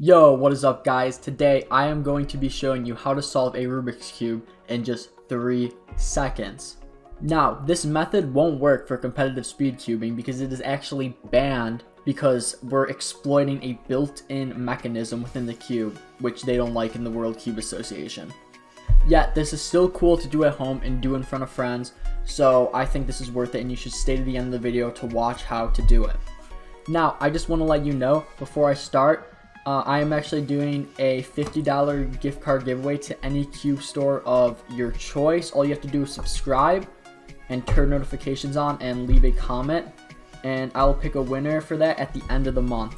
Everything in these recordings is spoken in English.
Yo, what is up guys? Today I am going to be showing you how to solve a Rubik's Cube in just 3 seconds. Now, this method won't work for competitive speed cubing because it is actually banned because we're exploiting a built-in mechanism within the cube, which they don't like in the World Cube Association. Yet, this is still cool to do at home and do in front of friends, so I think this is worth it and you should stay to the end of the video to watch how to do it. Now, I just want to let you know before I start, I am actually doing a $50 gift card giveaway to any cube store of your choice. All you have to do is subscribe and turn notifications on and leave a comment, and I will pick a winner for that at the end of the month.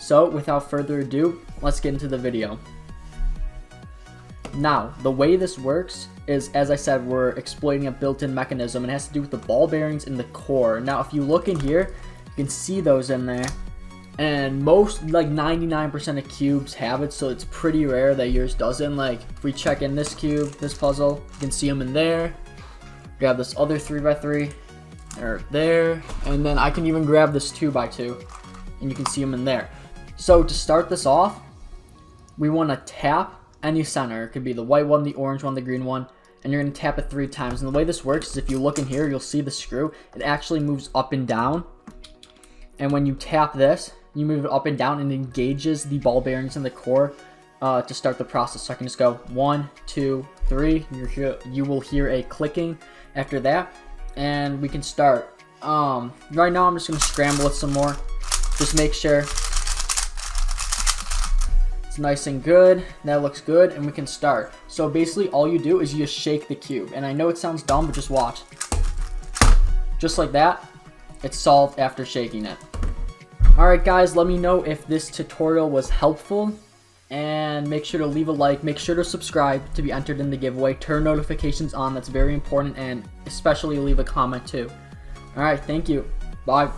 So without further ado, let's get into the video. Now, the way this works is, as I said, we're exploiting a built-in mechanism, and it has to do with the ball bearings in the core. Now, if you look in here, you can see those in there. And most, like 99% of cubes have it, so it's pretty rare that yours doesn't. Like, if we check in this cube, this puzzle, you can see them in there. Grab this other 3x3, they're there. And then I can even grab this 2x2, and you can see them in there. So to start this off, we want to tap any center. It could be the white one, the orange one, the green one, and you're going to tap it 3 times. And the way this works is if you look in here, you'll see the screw. It actually moves up and down. And when you tap this, you move it up and down and it engages the ball bearings in the core to start the process. So I can just go 1, 2, 3. You will hear a clicking after that, and we can start. Right now I'm just going to scramble it some more. Just make sure it's nice and good. That looks good, and we can start. So basically all you do is you just shake the cube. And I know it sounds dumb, but just watch. Just like that, it's solved after shaking it. Alright guys, let me know if this tutorial was helpful, and make sure to leave a like, make sure to subscribe to be entered in the giveaway, turn notifications on, that's very important, and especially leave a comment too. Alright, thank you, bye.